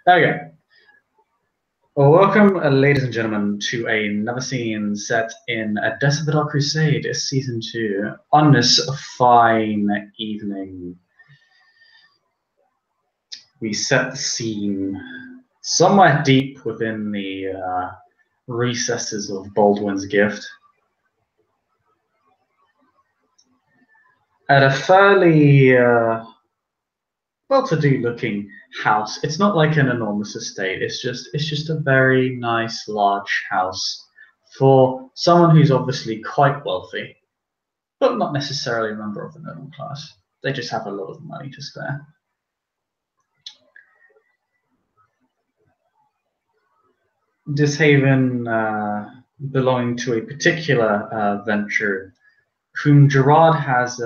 Okay. Well, welcome, ladies and gentlemen, to another scene set in A Decibel Crusade, Season 2. On this fine evening, we set the scene somewhere deep within the recesses of Baldwin's Gift. At a fairly well-to-do looking house. It's not like an enormous estate. It's just a very nice, large house for someone who's obviously quite wealthy, but not necessarily a member of the middle class. They just have a lot of money to spare. This haven belonging to a particular Ventrue, whom Gerard has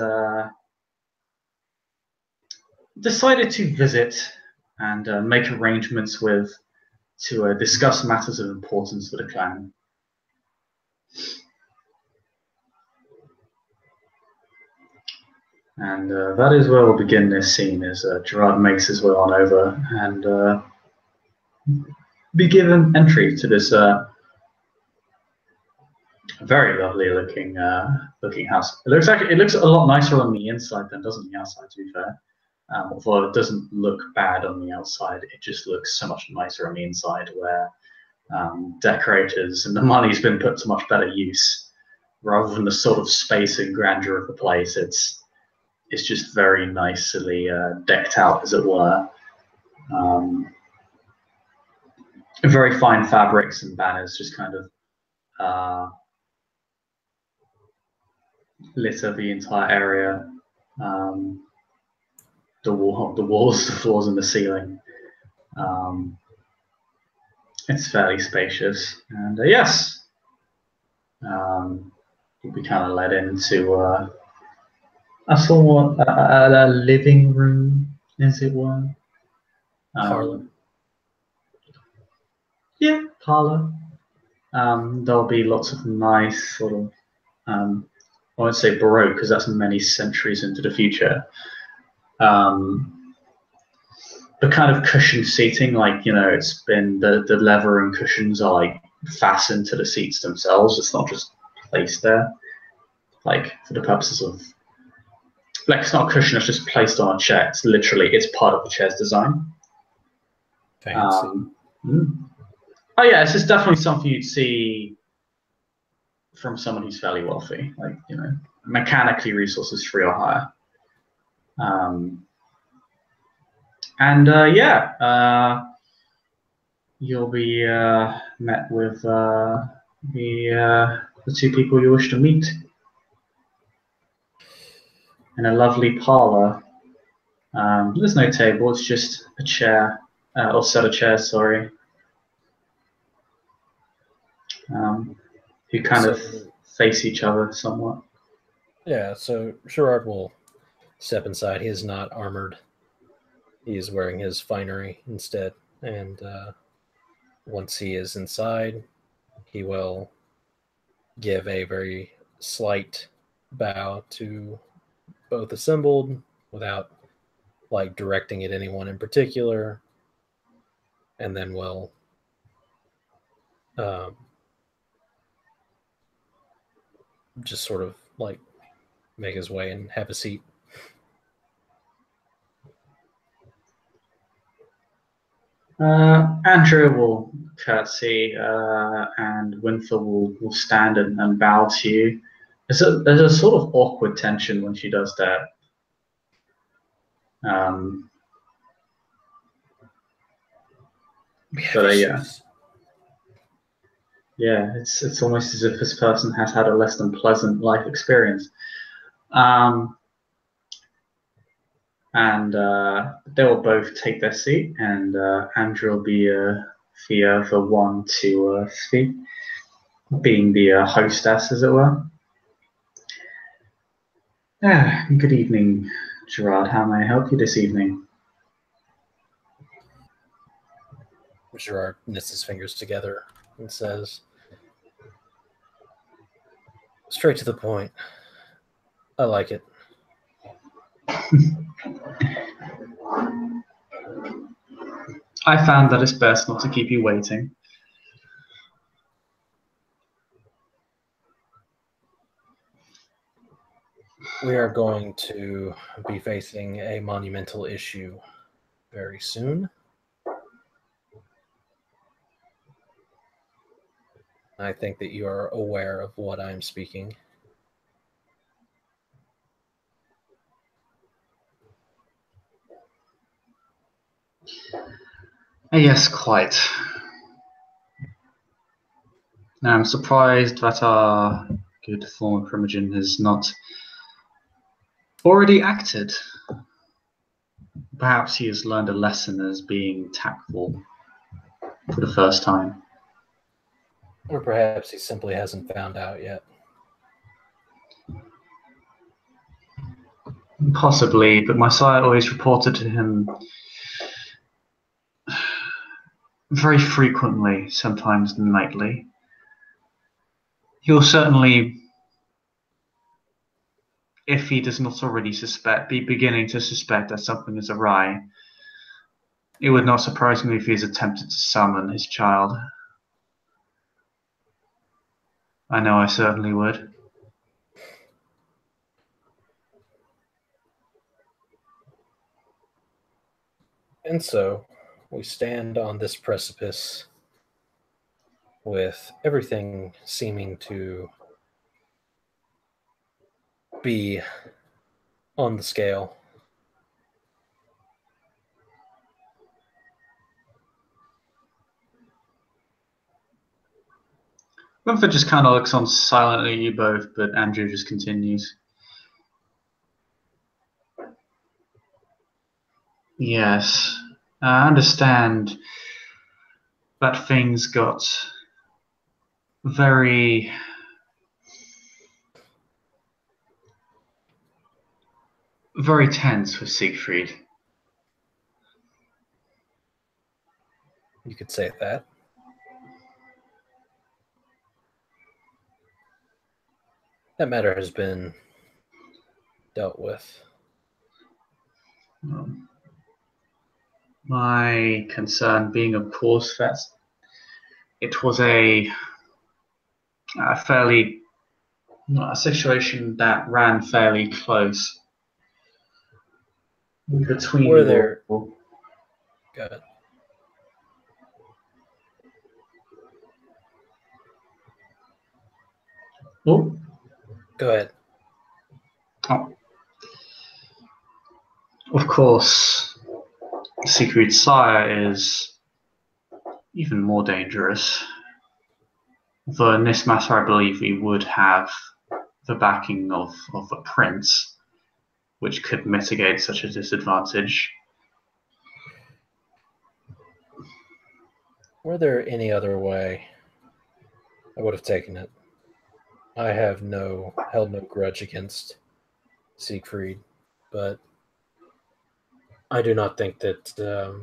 decided to visit and make arrangements with to discuss matters of importance for the clan. And that is where we'll begin this scene, as Gerard makes his way on over and be given entry to this very lovely looking house. It looks a lot nicer on the inside than it does on the outside, to be fair. Although it doesn't look bad on the outside, it just looks so much nicer on the inside, where decorators and the money's been put to much better use, rather than the sort of space and grandeur of the place. It's just very nicely decked out, as it were. Very fine fabrics and banners just kind of litter the entire area. The walls, the floors, and the ceiling. It's fairly spacious, and yes, you'll be kind of led into a somewhat a living room, as it were. Parlor. Yeah, parlor. There'll be lots of nice sort of, I won't say Baroque because that's many centuries into the future. The kind of cushion seating, like, it's been the leather and cushions are like fastened to the seats themselves. It's not just placed there, like for the purposes of, like, it's not a cushion. It's just placed on a chair. It's part of the chair's design. Fancy. Oh yeah, it's just definitely something you'd see from someone who's fairly wealthy, like, mechanically resources free or higher. You'll be met with the two people you wish to meet in a lovely parlor. There's no table; it's just a chair, or set of chairs. Sorry. Who kind of face each other somewhat. Yeah. So Gerard will step inside. He is not armored. He is wearing his finery instead, and once he is inside, he will give a very slight bow to both assembled without like directing at anyone in particular, and then will just sort of like make his way and have a seat. Andreea will curtsy, and Winther will stand and bow to you. There's a sort of awkward tension when she does that. Yeah, it's almost as if this person has had a less than pleasant life experience. And they will both take their seat, and Andreea will be the one to speak, being the hostess, as it were. Good evening, Gerard. How may I help you this evening? Gerard knits his fingers together and says, "Straight to the point. I like it." I found that it's best not to keep you waiting. We are going to be facing a monumental issue very soon. I think that you are aware of what I'm speaking. Yes, quite. I'm surprised that our good former Primogen has not already acted. Perhaps he has learned a lesson as being tactful for the first time. Or perhaps he simply hasn't found out yet. Possibly, but my sire always reported to him very frequently, sometimes nightly. He'll certainly, if he does not already suspect, be beginning to suspect that something is awry. It would not surprise me if he's attempted to summon his child. I know I certainly would. And so we stand on this precipice with everything seeming to be on the scale. Winther just kind of looks on silently at you both, but Andrew just continues. Yes, I understand that things got very tense with Siegfried. You could say that. That matter has been dealt with. My concern being, of course, that it was a situation that ran fairly close between Were you there... all. Go ahead. Oh. Go ahead. Oh. Of course, Siegfried's sire is even more dangerous. Though in this matter, I believe he would have the backing of a prince, which could mitigate such a disadvantage. Were there any other way, I would have taken it. I have held no grudge against Siegfried, but I do not think that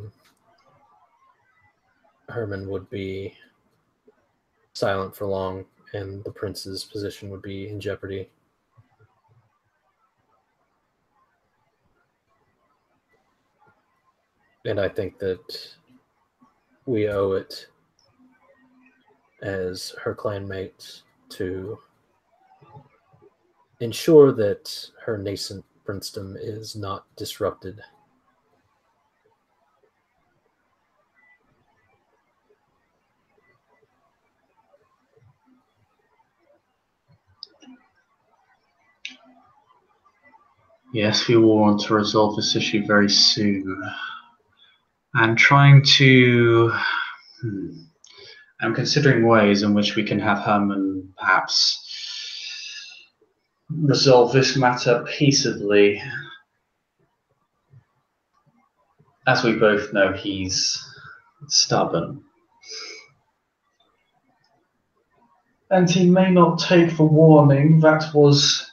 Herman would be silent for long, and the prince's position would be in jeopardy. And I think that we owe it as her clanmates to ensure that her nascent princedom is not disrupted. Yes, we will want to resolve this issue very soon. I'm trying to... I'm considering ways in which we can have Herman perhaps resolve this matter peaceably. As we both know, he's stubborn. And he may not take the warning. That was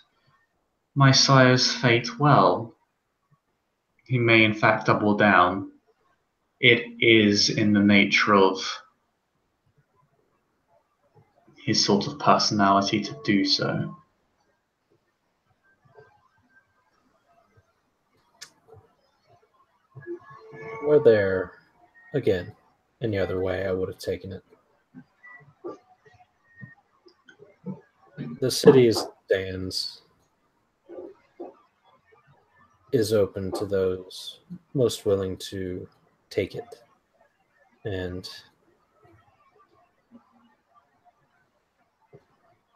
my sire's fate well. He may in fact double down. It is in the nature of his sort of personality to do so. Were there Again, any other way I would have taken it. The city as it stands is open to those most willing to take it. And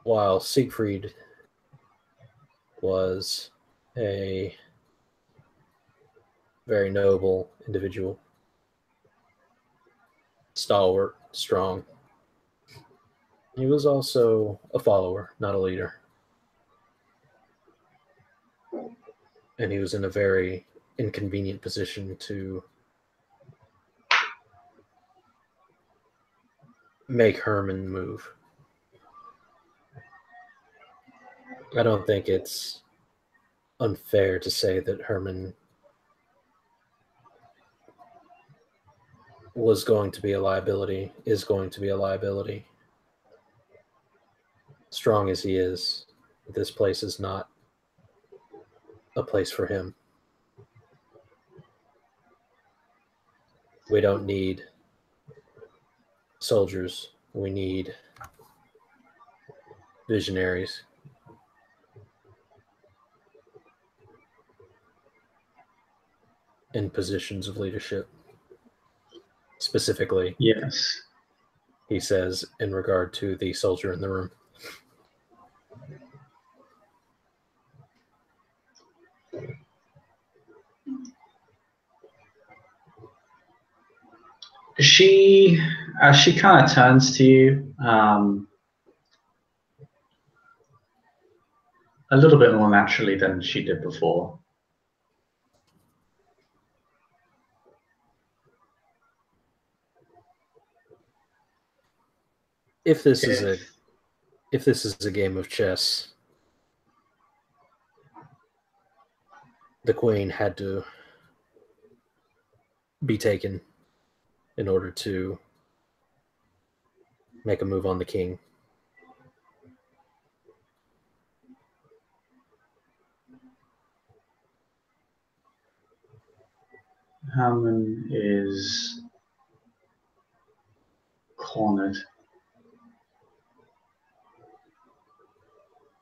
while Siegfried was a very noble individual, stalwart, strong, he was also a follower, not a leader. And he was in a very inconvenient position to make Herman move. I don't think it's unfair to say that Herman was going to be a liability, is going to be a liability. Strong as he is, this place is not a place for him. We don't need soldiers. We need visionaries. In positions of leadership. Specifically, Yes. he says in regard to the soldier in the room. She kind of turns to you, a little bit more naturally than she did before. If this is a game of chess, the queen had to be taken in order to make a move on the king. Herman is cornered,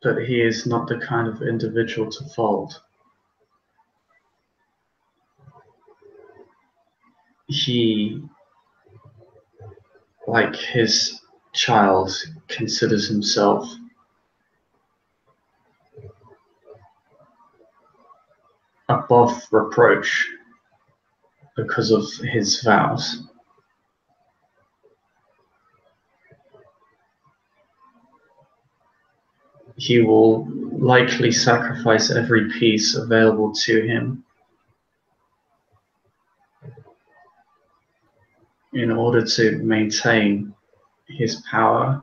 but he is not the kind of individual to fold. He, like his child, considers himself above reproach because of his vows. He will likely sacrifice every piece available to him in order to maintain his power,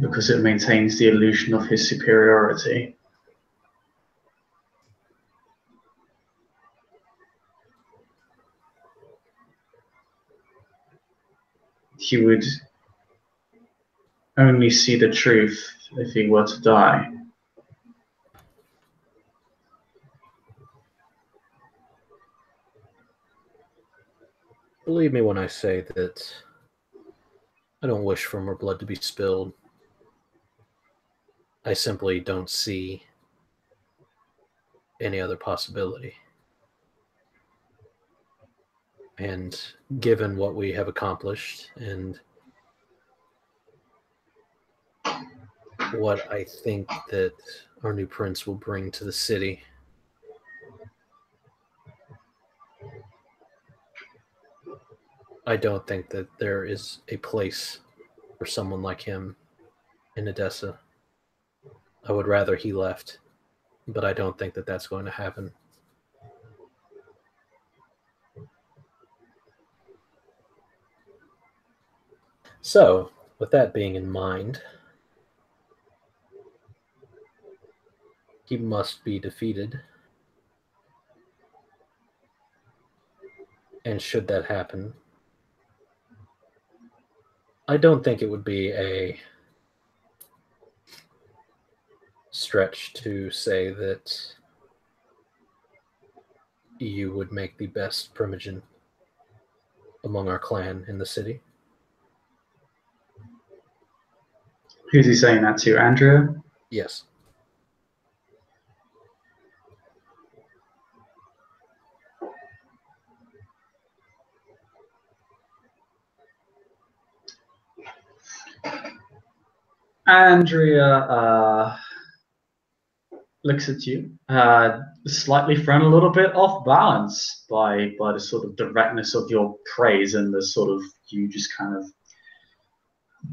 because it maintains the illusion of his superiority. He would only see the truth if he were to die. Believe me when I say that I don't wish for more blood to be spilled. I simply don't see any other possibility. And given what we have accomplished and what I think that our new prince will bring to the city, I don't think that there is a place for someone like him in Edessa. I would rather he left, but I don't think that that's going to happen. So, with that being in mind, he must be defeated. And should that happen, I don't think it would be a stretch to say that you would make the best primogen among our clan in the city. Who's he saying that to, Andreea? Yes. Andreea looks at you, slightly thrown a little bit off balance by the sort of directness of your praise and the sort of you just kind of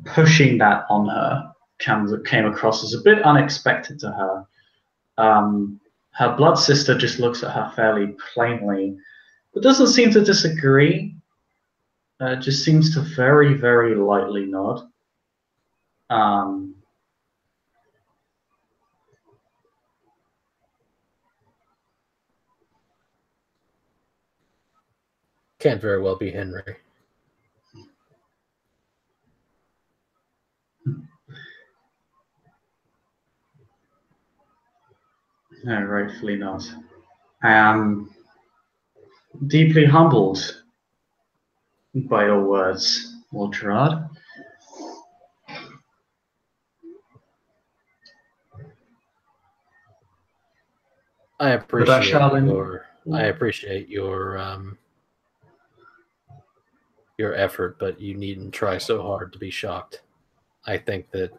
pushing that on her came across as a bit unexpected to her. Her blood sister just looks at her fairly plainly, but doesn't seem to disagree. Just seems to very, very lightly nod. Can't very well be Henry. No, rightfully not. I am deeply humbled by your words, Lord Gerard. I appreciate your effort, but you needn't try so hard to be shocked. I think that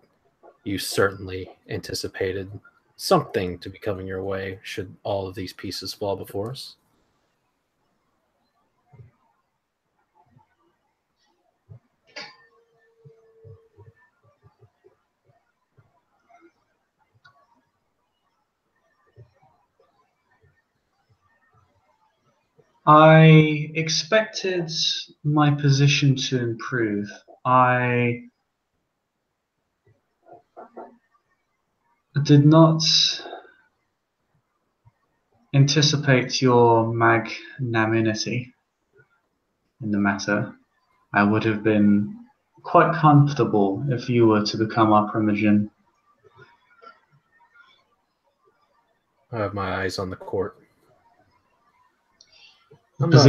you certainly anticipated something to be coming your way should all of these pieces fall before us. I expected my position to improve. I did not anticipate your magnanimity in the matter. I would have been quite comfortable if you were to become our primogen. I have my eyes on the court. I'm not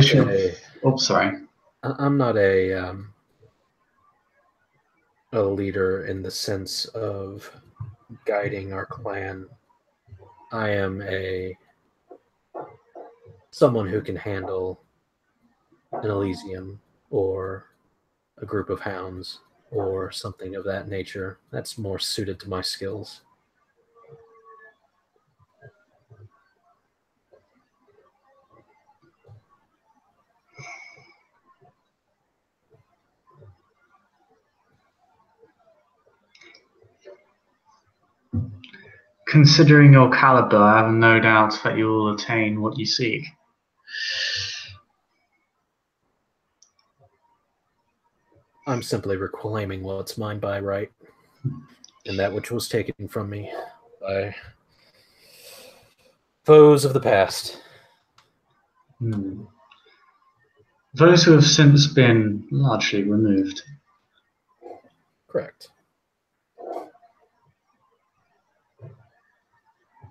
a leader in the sense of guiding our clan. I am someone who can handle an Elysium or a group of hounds or something of that nature. That's more suited to my skills. Considering your caliber, I have no doubt that you will attain what you seek. I'm simply reclaiming what's mine by right, and that which was taken from me by foes of the past. Those who have since been largely removed. Correct.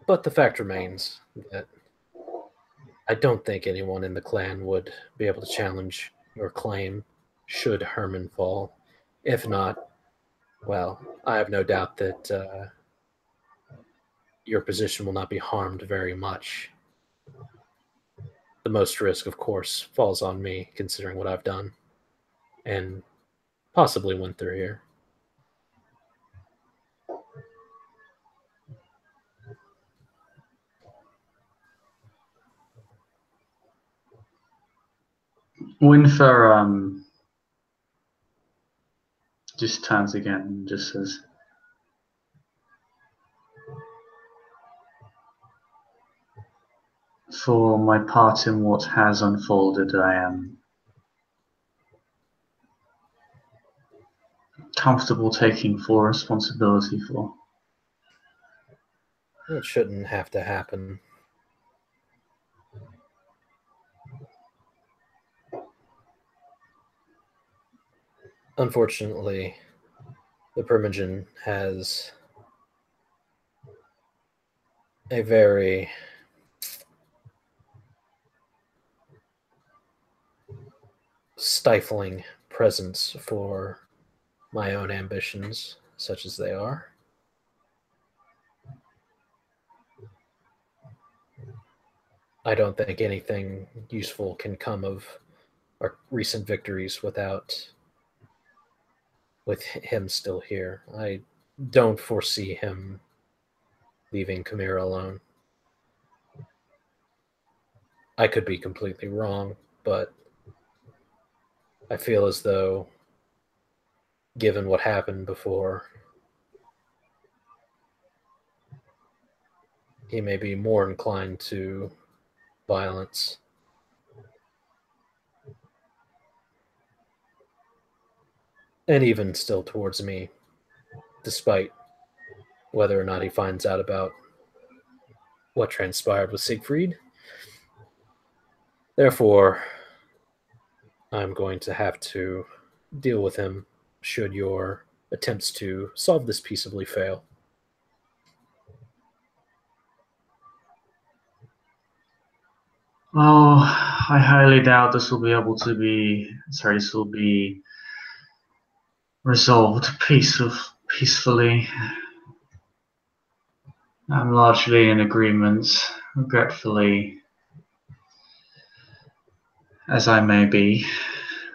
But the fact remains that I don't think anyone in the clan would be able to challenge your claim should Herman fall. If not, well, I have no doubt that your position will not be harmed very much. The most risk, of course, falls on me, considering what I've done, and possibly Winther here. Winther just turns again and just says, "For my part in what has unfolded, I am comfortable taking full responsibility for." It shouldn't have to happen. Unfortunately, the primogen has a very stifling presence for my own ambitions, such as they are. I don't think anything useful can come of our recent victories with him still here. I don't foresee him leaving Chimera alone. I could be completely wrong, but I feel as though, given what happened before, he may be more inclined to violence. And even still towards me, despite whether or not he finds out about what transpired with Siegfried. Therefore, I'm going to have to deal with him should your attempts to solve this peaceably fail. Oh, I highly doubt this will be resolved peacefully. I'm largely in agreement, regretfully, as I may be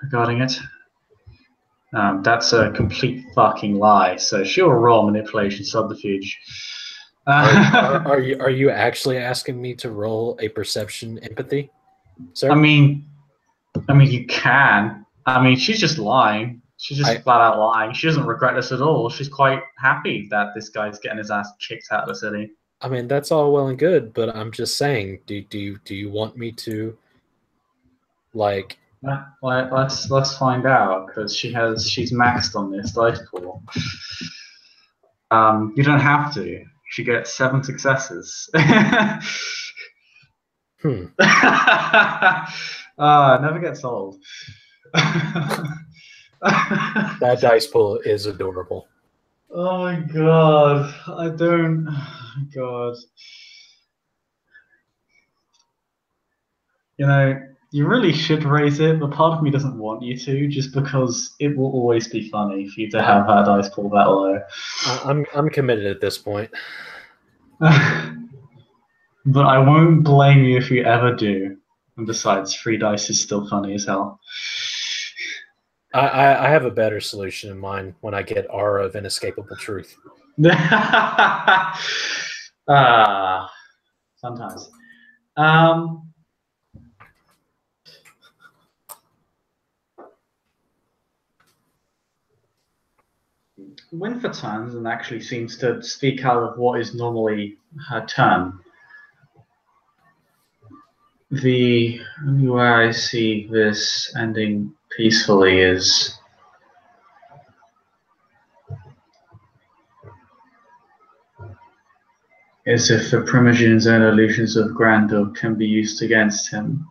regarding it. That's a complete fucking lie. So sure, roll manipulation subterfuge. Are you actually asking me to roll a perception empathy, sir? I mean, you can. I mean, she's just lying. She's just flat out lying. She doesn't regret this at all. She's quite happy that this guy's getting his ass kicked out of the city. I mean, that's all well and good, but I'm just saying, do you want me to, like? Well, let's find out, because she's maxed on this dice pool. You don't have to. She gets 7 successes. Never gets old. That dice pool is adorable. Oh my god. I don't. Oh god. You know, you really should raise it, but part of me doesn't want you to, just because it will always be funny for you to have her dice pool that low. I'm committed at this point. But I won't blame you if you ever do. And besides, 3 dice is still funny as hell. I have a better solution in mind when I get Aura of Inescapable Truth. Sometimes. Winther turns and actually seems to speak out of what is normally her turn. The only way I see this ending peacefully is if the Primogene's own illusions of grandeur can be used against him.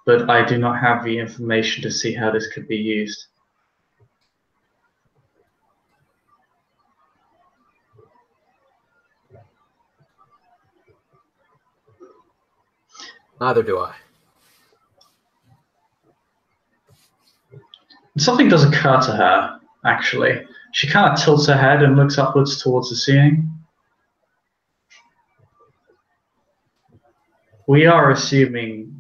But I do not have the information to see how this could be used. Neither do I. Something does occur to her, actually. She kind of tilts her head and looks upwards towards the ceiling. We are assuming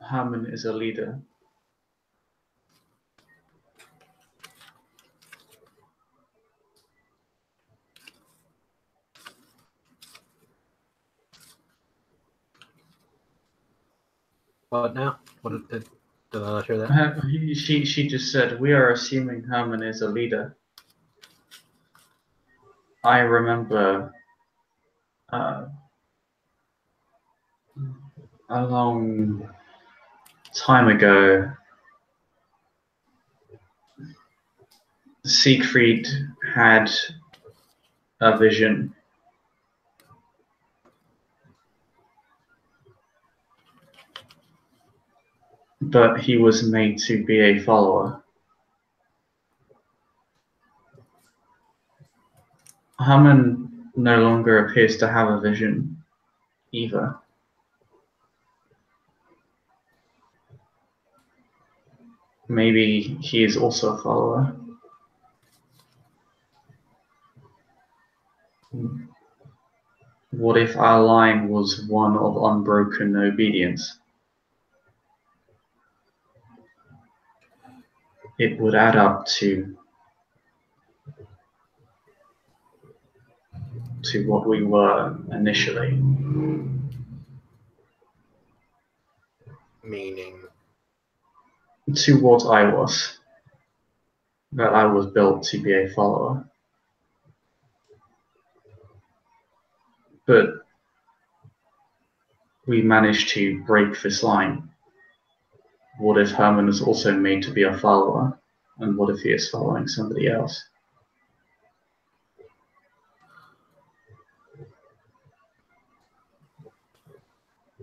Herman is a leader. What now? What did I not hear that? She just said, we are assuming Herman is a leader. I remember a long time ago, Siegfried had a vision. But he was made to be a follower. Herman no longer appears to have a vision either. Maybe he is also a follower. What if our line was one of unbroken obedience? It would add up to what we were initially. Meaning? To what I was. That I was built to be a follower. But we managed to break this line. What if Herman is also made to be a follower? And what if he is following somebody else?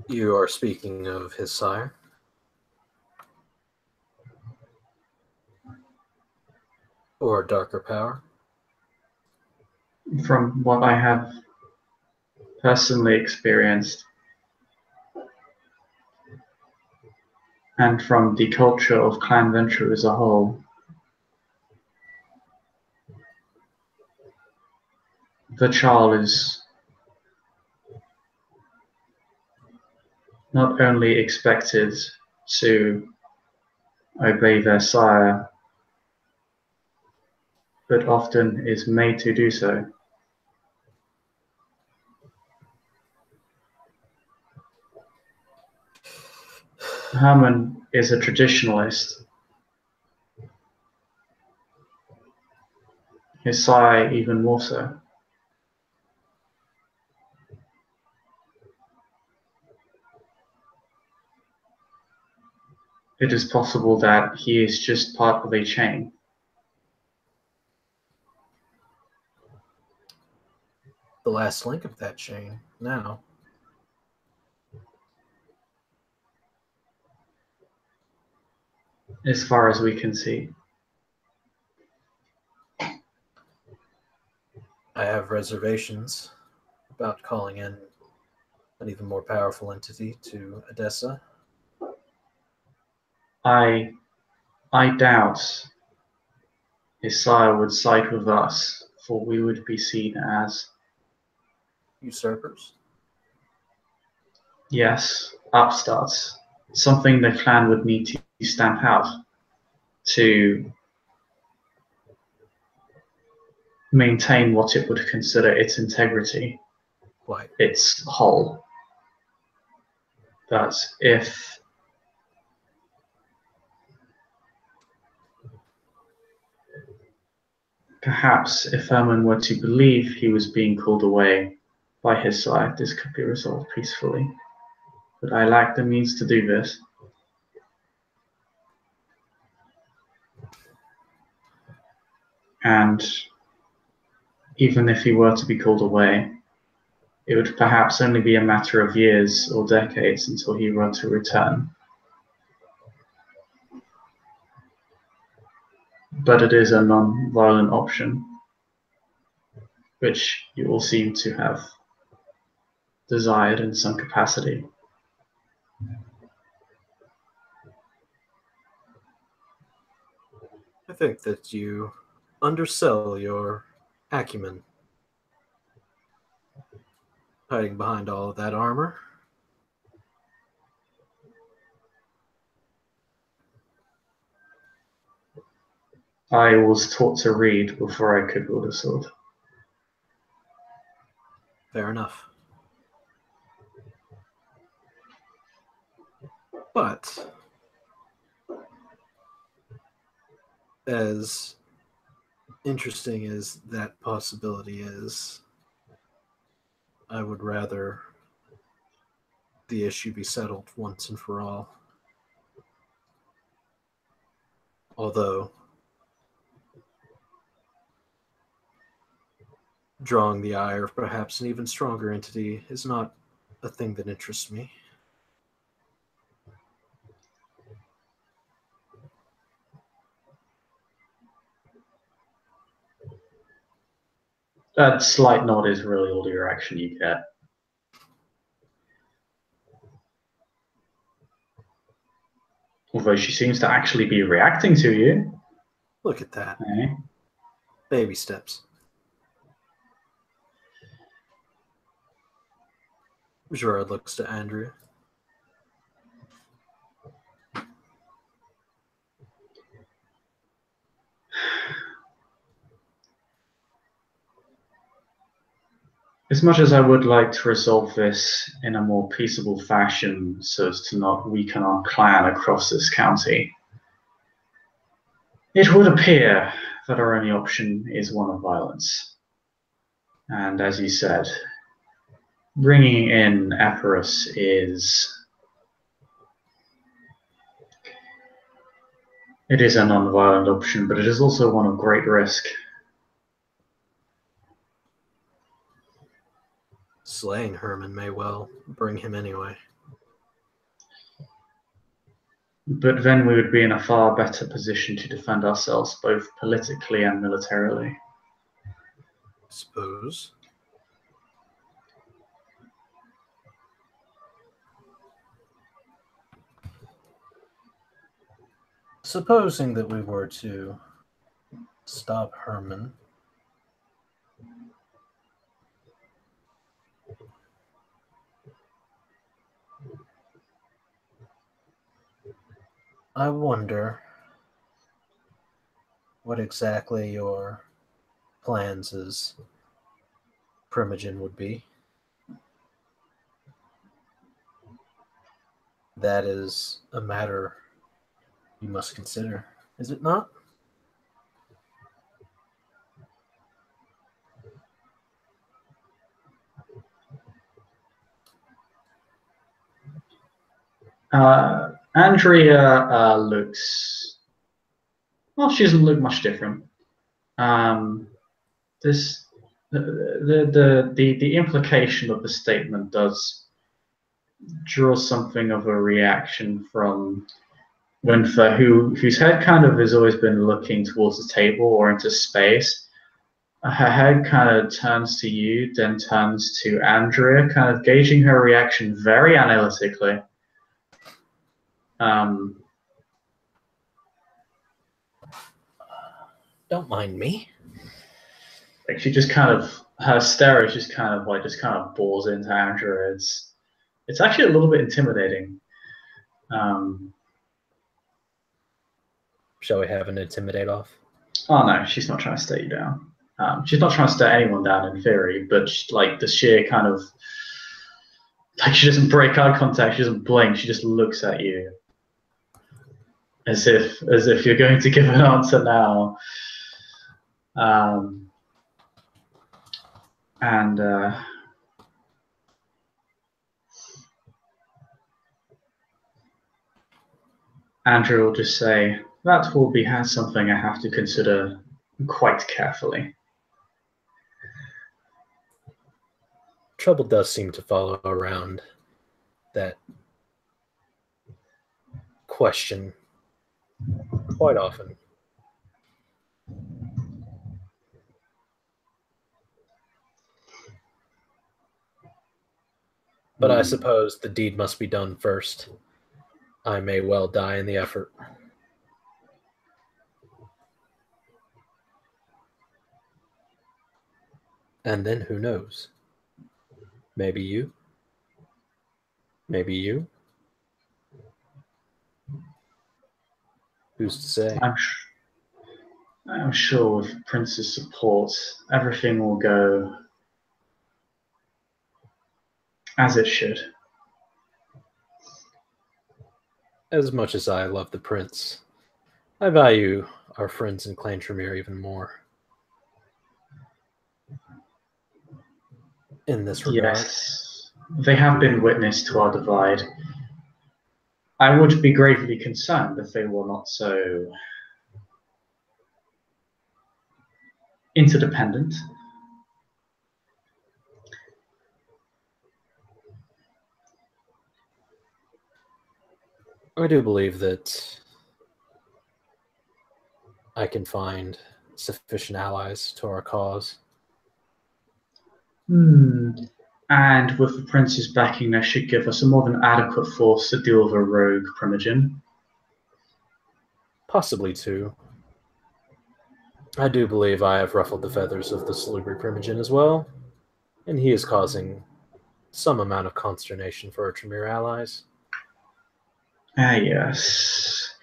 You are speaking of his sire? Or darker power? From what I have personally experienced, and from the culture of Clan Ventrue as a whole, the child is not only expected to obey their sire, but often is made to do so. Herman is a traditionalist. His sire even more so. It is possible that he is just part of a chain. The last link of that chain, now. As far as we can see. I have reservations about calling in an even more powerful entity to Odessa. I doubt his sire would side with us, for we would be seen as, Usurpers? yes, upstarts. Something the clan would need to stamp out to maintain what it would consider its integrity, Why? its whole. That if perhaps if Herman were to believe he was being called away by his side, this could be resolved peacefully. But I lack the means to do this. And even if he were to be called away, it would perhaps only be a matter of years or decades until he were to return. But it is a non-violent option, which you all seem to have desired in some capacity. I think that you undersell your acumen. Hiding behind all of that armor. I was taught to read before I could wield a sword. Fair enough. But as interesting as that possibility is, I would rather the issue be settled once and for all. Although drawing the ire of perhaps an even stronger entity is not a thing that interests me. That slight nod is really all the reaction you get. Although she seems to actually be reacting to you. Look at that. Okay. Baby steps. Gerard looks to Andreea. As much as I would like to resolve this in a more peaceable fashion so as to not weaken our clan across this county, it would appear that our only option is one of violence. And as you said, bringing in Epirus is... It is a non-violent option, but it is also one of great risk. Slaying Herman may well bring him anyway. But then we would be in a far better position to defend ourselves, both politically and militarily. Suppose. Supposing that we were to stop Herman, I wonder what exactly your plans as Primogen would be. That is a matter you must consider, is it not? Andreea looks... Well, she doesn't look much different. The implication of the statement does draw something of a reaction from Winther, whose head kind of has always been looking towards the table or into space. Her head kind of turns to you, then turns to Andreea, kind of gauging her reaction very analytically. Don't mind me. Like she just kind of, her stare is just kind of bores into Andreea. It's actually a little bit intimidating. Shall we have an intimidate off? Oh no, she's not trying to stare you down. She's not trying to stare anyone down in theory, but like the sheer kind of, like she doesn't break eye contact, she doesn't blink, she just looks at you as if you're going to give an answer now. Andrew will just say, that will be something I have to consider quite carefully. Trouble does seem to follow around that question quite often. But I suppose the deed must be done first. I may well die in the effort. And then who knows? Maybe you? Maybe you? Who's to say? I'm sure with Prince's support, everything will go as it should. As much as I love the Prince, I value our friends in Clan Tremere even more. In this regard. Yes, they have been witness to our divide. I would be gravely concerned if they were not so interdependent. I do believe that I can find sufficient allies to our cause. And with the prince's backing, that should give us a more than adequate force to deal with a rogue primogen. Possibly two. I do believe I have ruffled the feathers of the Salubri Primogen as well, and he is causing some amount of consternation for our Tremere allies. Ah, yes.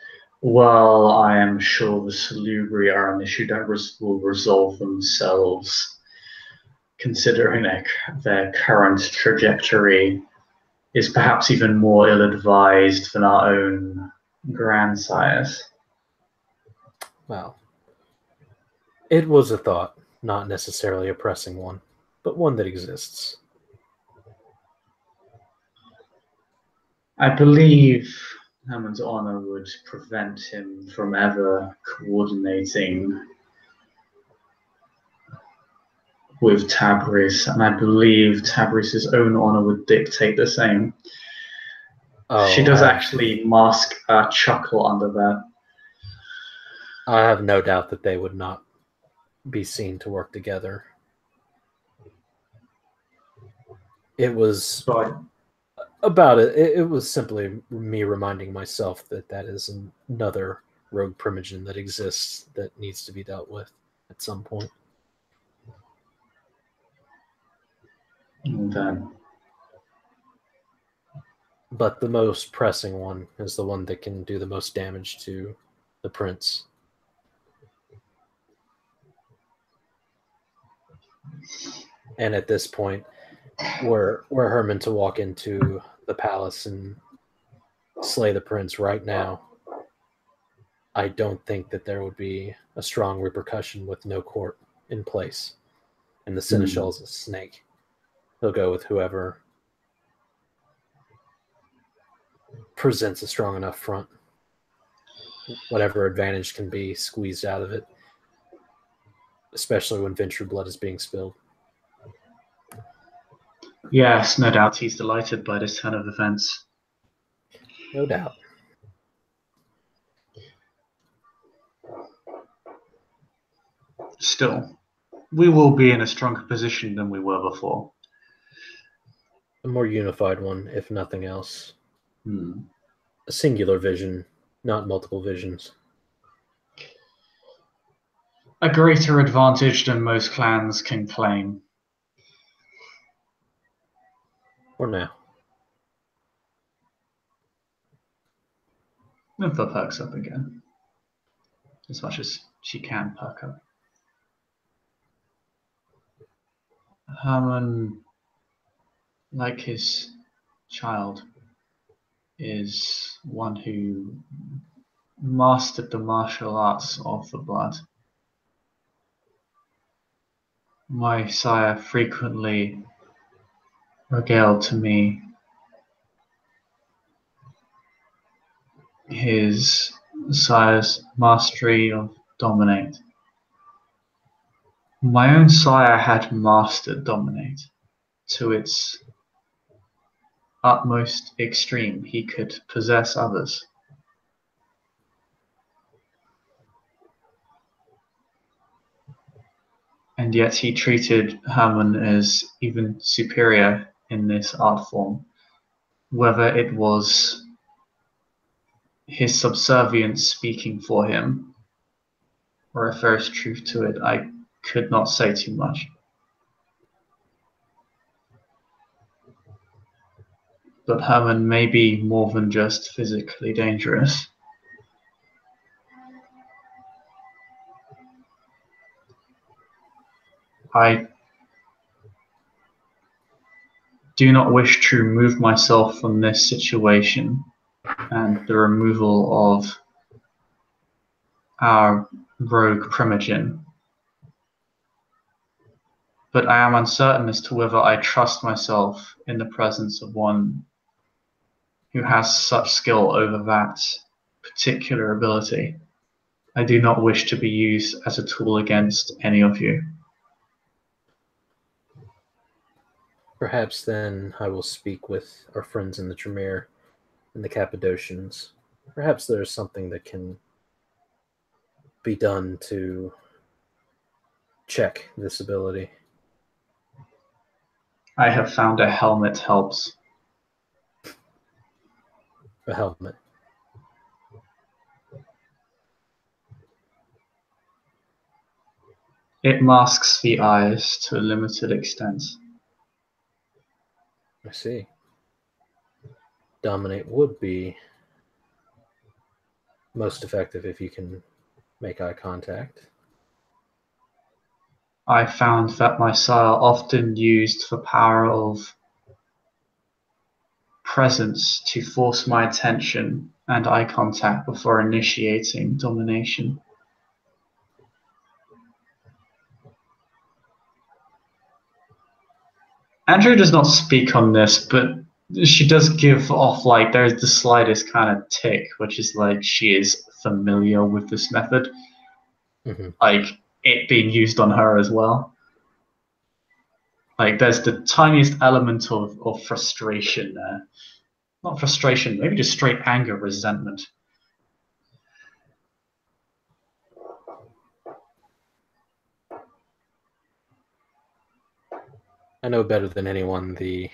Well, I am sure the Salubri are an issue that will resolve themselves, considering their current trajectory is perhaps even more ill-advised than our own grandsires. Well, it was a thought, not necessarily a pressing one, but one that exists. I believe Hammond's honor would prevent him from ever coordinating with Tabriz, and I believe Tabriz's own honor would dictate the same. She does actually mask a chuckle under that. I have no doubt that they would not be seen to work together. It was about it. It was simply me reminding myself that that is another rogue primogen that exists that needs to be dealt with at some point. And then, but the most pressing one is the one that can do the most damage to the prince. And at this point, were Herman to walk into the palace and slay the prince right now, I don't think that there would be a strong repercussion with no court in place. And the Seneschal is a snake. He'll go with whoever presents a strong enough front. Whatever advantage can be squeezed out of it, especially when Ventrue blood is being spilled. Yes, no doubt he's delighted by this turn of events. No doubt. Still, we will be in a stronger position than we were before. A more unified one, if nothing else. A singular vision, not multiple visions. A greater advantage than most clans can claim. For now. Winther perks up again. As much as she can perk up. Herman, like his child, is one who mastered the martial arts of the blood. My sire frequently regaled to me his sire's mastery of dominate. My own sire had mastered dominate to its utmost extreme. He could possess others. And yet he treated Herman as even superior in this art form, whether it was his subservience speaking for him, or if there is truth to it, I could not say too much. But Herman may be more than just physically dangerous. I do not wish to remove myself from this situation and the removal of our rogue primogen. But I am uncertain as to whether I trust myself in the presence of one who has such skill over that particular ability. I do not wish to be used as a tool against any of you. Perhaps then I will speak with our friends in the Tremere and the Cappadocians. Perhaps there's something that can be done to check this ability. I have found a helmet helps. A helmet. It masks the eyes to a limited extent. I see. Dominate would be most effective if you can make eye contact. I found that my sire often used the power of presence to force my attention and eye contact before initiating domination. Andrew does not speak on this, but she does give off like there's the slightest kind of tick, which is like she is familiar with this method, like it being used on her as well. Like there's the tiniest element of frustration there. Not frustration, maybe just straight anger, resentment. I know better than anyone the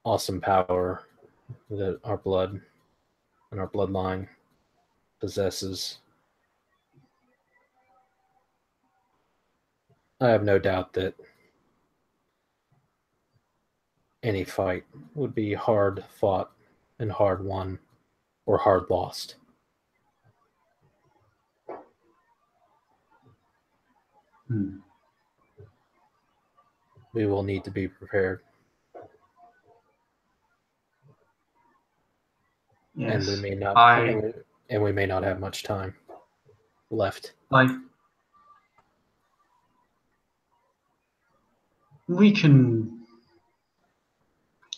awesome power that our blood and our bloodline possesses. I have no doubt that any fight would be hard fought and hard won or hard lost. We will need to be prepared. Yes, and we may not and we may not have much time left. Like we can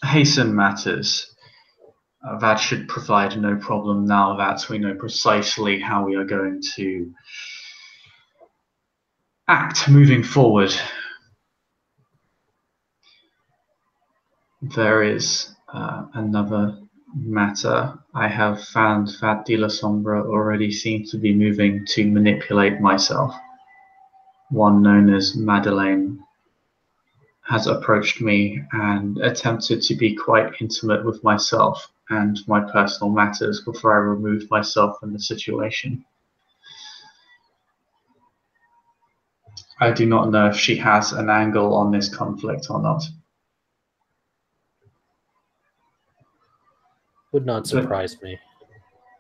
hasten matters. That should provide no problem now that we know precisely how we are going to act moving forward. There is another matter. I have found that De La Sombra already seems to be moving to manipulate myself. One known as Madeleine has approached me and attempted to be quite intimate with myself and my personal matters before I removed myself from the situation. I do not know if she has an angle on this conflict or not. Would not surprise me.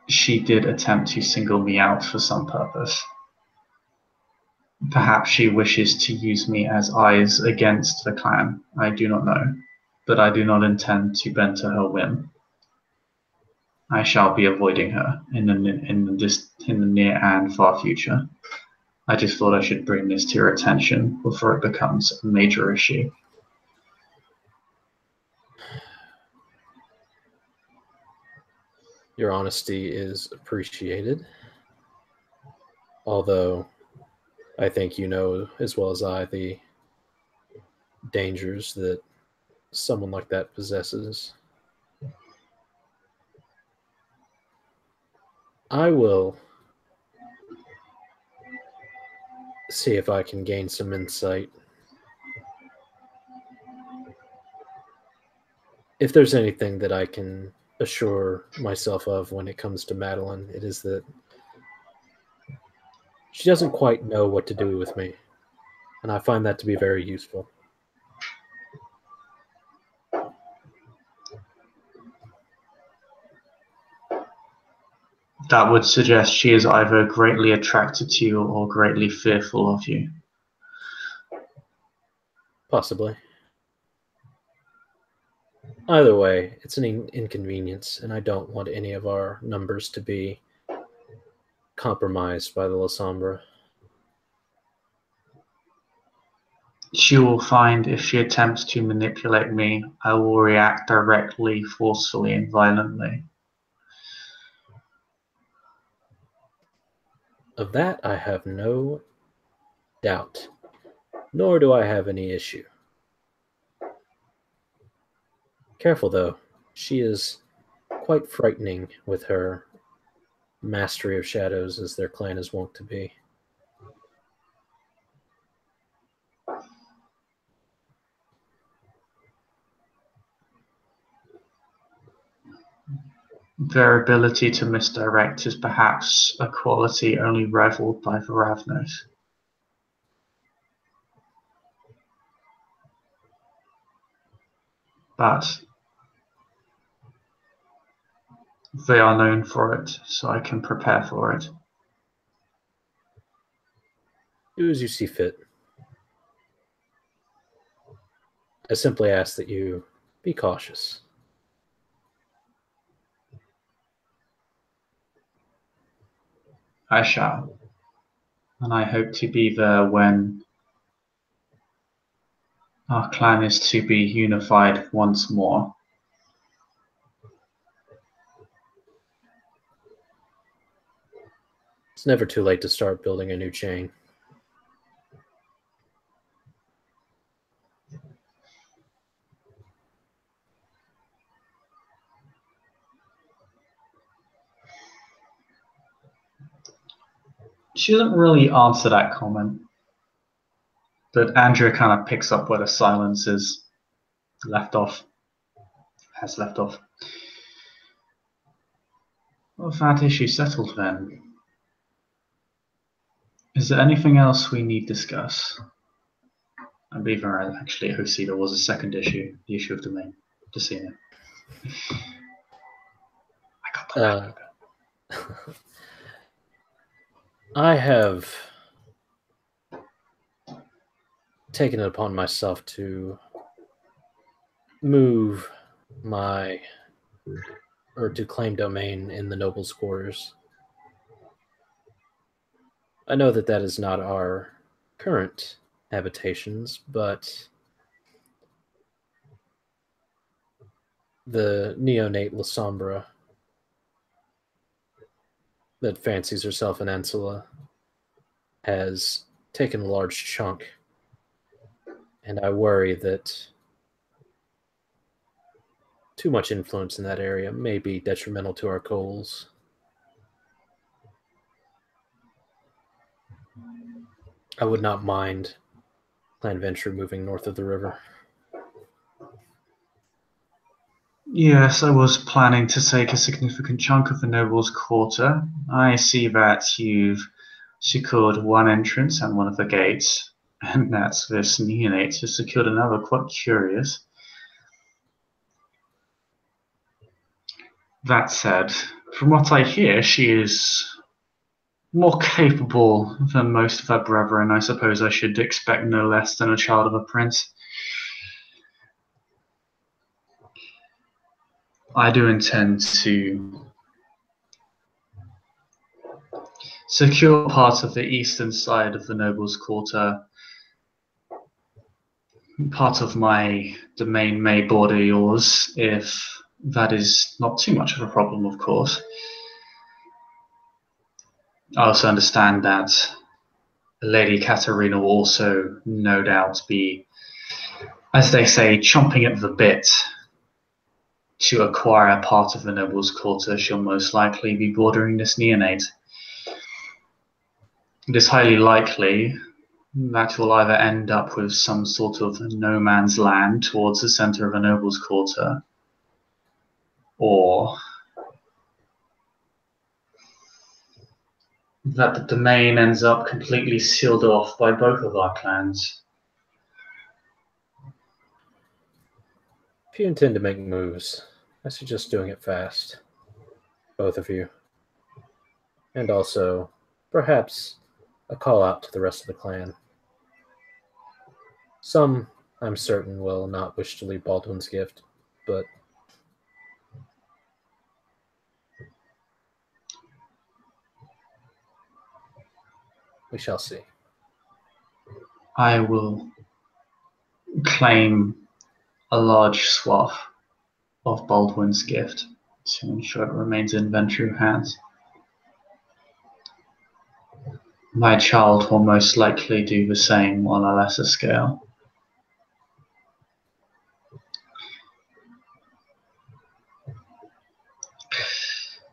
She did attempt to single me out for some purpose. Perhaps she wishes to use me as eyes against the clan. I do not know, but I do not intend to bend to her whim. I shall be avoiding her in the near and far future. I just thought I should bring this to your attention before it becomes a major issue. Your honesty is appreciated, although I think you know as well as I the dangers that someone like that possesses. I will see if I can gain some insight. If there's anything that I can assure myself of when it comes to Madeline, it is that she doesn't quite know what to do with me, and I find that to be very useful. That would suggest she is either greatly attracted to you or greatly fearful of you. Possibly. Either way, it's an inconvenience, and I don't want any of our numbers to be compromised by the La Sombra. She will find if she attempts to manipulate me, I will react directly, forcefully, and violently. Of that, I have no doubt, nor do I have any issue. Careful, though. She is quite frightening with her mastery of shadows, as their clan is wont to be. their ability to misdirect is perhaps a quality only rivaled by Varavnos. But they are known for it, so I can prepare for it. Do as you see fit. I simply ask that you be cautious. I shall. And I hope to be there when our clan is to be unified once more. It's never too late to start building a new chain. She doesn't really answer that comment, but Andreea kind of picks up where the silence is has left off. Well, that issue settled then. Is there anything else we need to discuss? I believe actually Hosi, there was a second issue, the issue of domain. Just seeing it. I got that. I have taken it upon myself to move to claim domain in the nobles' quarters. I know that that is not our current habitations, but the neonate La Sombra that fancies herself an Ancilla has taken a large chunk, and I worry that too much influence in that area may be detrimental to our goals. I would not mind Clan Ventrue moving north of the river. Yes, I was planning to take a significant chunk of the nobles' quarter. I see that you've secured one entrance and one of the gates, and that's this neonate has secured another. Quite curious. That said, from what I hear, she is more capable than most of her brethren. I suppose I should expect no less than a child of a prince. I do intend to secure part of the eastern side of the nobles' quarter. Part of my domain may border yours, if that is not too much of a problem, of course. I also understand that Lady Katerina will also, no doubt, be, as they say, chomping at the bit to acquire part of the nobles' quarter. She'll most likely be bordering this neonate. It is highly likely that will either end up with some sort of no man's land towards the center of a noble's quarter, or that the domain ends up completely sealed off by both of our clans. If you intend to make moves, I suggest doing it fast. Both of you. And also, perhaps, a call out to the rest of the clan. Some, I'm certain, will not wish to leave Baldwin's gift, but we shall see. I will claim a large swath of Baldwin's gift to ensure it remains in Ventrue hands. My child will most likely do the same on a lesser scale.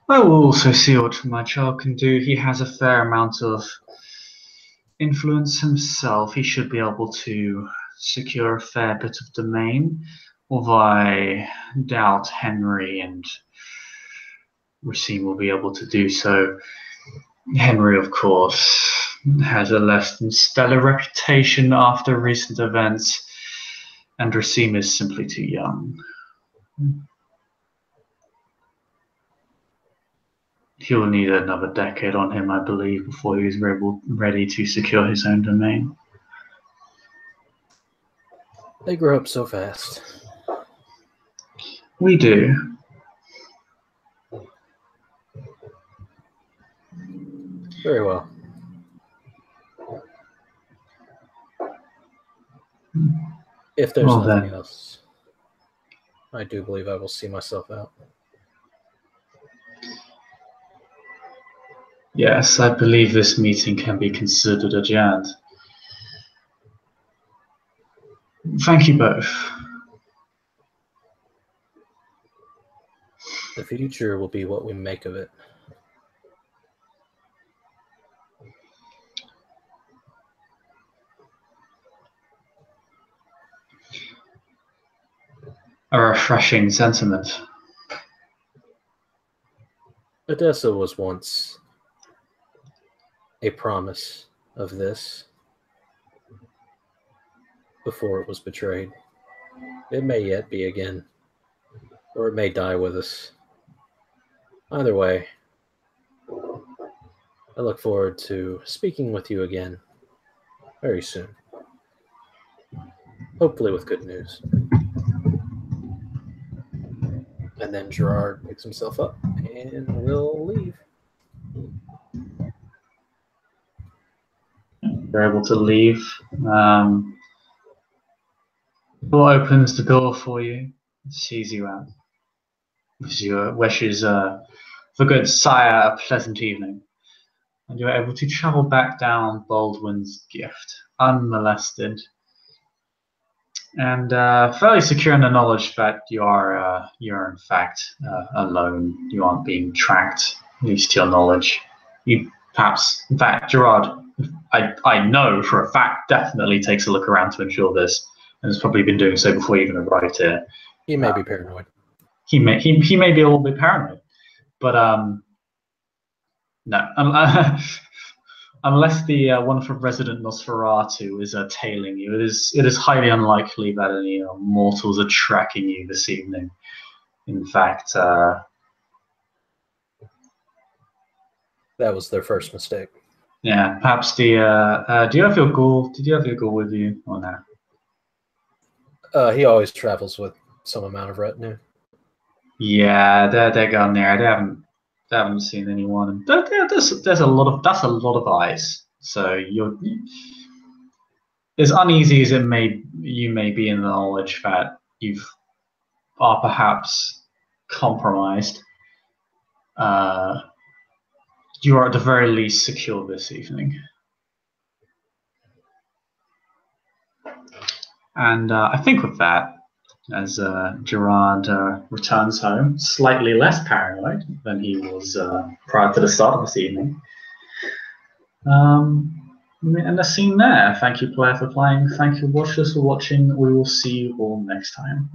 I will also see what my child can do. He has a fair amount of influence himself. He should be able to secure a fair bit of domain, although I doubt Henry and Racine will be able to do so. Henry, of course, has a less than stellar reputation after recent events, and Racine is simply too young. He will need another decade on him, I believe, before he is ready to secure his own domain. They grow up so fast. We do. Very well. If there's nothing else, I do believe I will see myself out. Yes, I believe this meeting can be considered adjourned. Thank you both. The future will be what we make of it. A refreshing sentiment. Odessa was once a promise of this before it was betrayed. It may yet be again, or it may die with us. Either way, I look forward to speaking with you again very soon. Hopefully with good news. And then Gerard picks himself up and will leave. You're able to leave. Who opens the door for you, sees you out. Wishes the good sire a pleasant evening. And you're able to travel back down Baldwin's Gift, unmolested, and fairly secure in the knowledge that you're in fact alone. You aren't being tracked, at least to your knowledge. You perhaps, in fact, Gerard, I know for a fact, definitely takes a look around to ensure this, and has probably been doing so before you even arrived here. He may be paranoid. He may be a little bit paranoid, but no, unless the wonderful resident Nosferatu is tailing you, it is highly unlikely that any mortals are tracking you this evening. In fact, that was their first mistake. Yeah, perhaps the do you have your ghoul? Did you have your ghoul with you or no? He always travels with some amount of retinue. Yeah, they're gone there. They haven't seen anyone. There's a lot of eyes. So you're as uneasy as you may be in the knowledge that you are perhaps compromised. You are at the very least secure this evening. And I think with that, as Gerard returns home, slightly less paranoid than he was prior to the start of this evening. And the scene there. Thank you, player, for playing. Thank you, watchers, for watching. We will see you all next time.